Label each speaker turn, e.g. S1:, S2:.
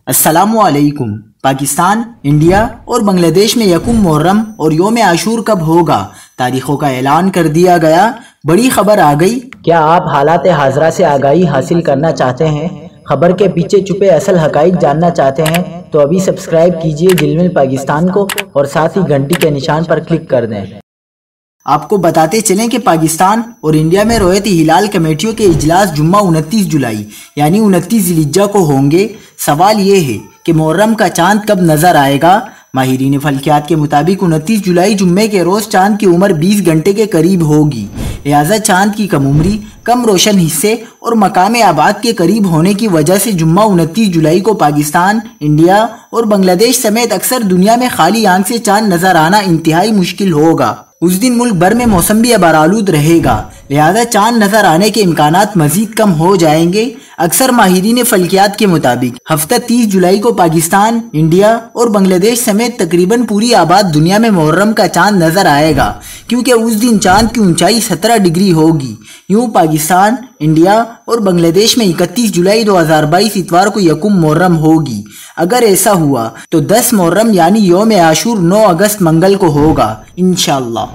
S1: السلام علیکم۔ پاکستان، انڈیا اور بنگلہ دیش میں یکم محرم اور یوم عاشور کب ہوگا؟ تاریخوں کا اعلان کر دیا گیا۔ بڑی خبر آ گئی۔
S2: کیا آپ حالات حاضرہ سے آگاہی حاصل کرنا چاہتے ہیں؟ خبر کے پیچھے چھپے اصل حقائق جاننا چاہتے ہیں تو ابھی سبسکرائب کیجئے جلمل پاکستان کو اور ساتھ ہی گھنٹی کے نشان پر کلک کر دیں۔
S1: آپ کو بتاتے چلیں کہ پاکستان اور انڈیا میں رویت ہلال کمیٹیوں کے اجلاس جمعہ 29 جولائی یعنی 29 ذی الحجہ کو ہوں گے۔ سوال یہ ہے کہ محرم کا چاند کب نظر آئے گا؟ ماہرین فلکیات کے مطابق 29 جولائی جمعے کے روز چاند کی عمر 20 گھنٹے کے قریب ہوگی، لہٰذا چاند کی کم عمری، کم روشن حصے اور مقام آباد کے قریب ہونے کی وجہ سے جمعہ 29 جولائی کو پاکستان، انڈیا اور بنگلہ دیش سمیت اکثر دنیا میں خالی آنکھ سے چاند نظر آنا انتہائی مشکل ہوگا۔ اس دن ملک بھر میں موسم بھی ابرآلود رہے گا، لہذا چاند نظر آنے کے امکانات مزید کم ہو جائیں گے۔ اکثر ماہرین فلکیات کے مطابق ہفتہ 30 جولائی کو پاکستان، انڈیا اور بنگلہ دیش سمیت تقریباً پوری آباد دنیا میں محرم کا چاند نظر آئے گا، کیونکہ اس دن چاند کی اونچائی 17 ڈگری ہوگی۔ یوں پاکستان، انڈیا اور بنگلہ دیش میں 31 جولائی 2022 اتوار کو یکم محرم ہوگی۔ اگر ایسا ہوا تو 10 محرم یعنی یوم عاشور 9 اگست منگل کو ہوگا انشاءاللہ۔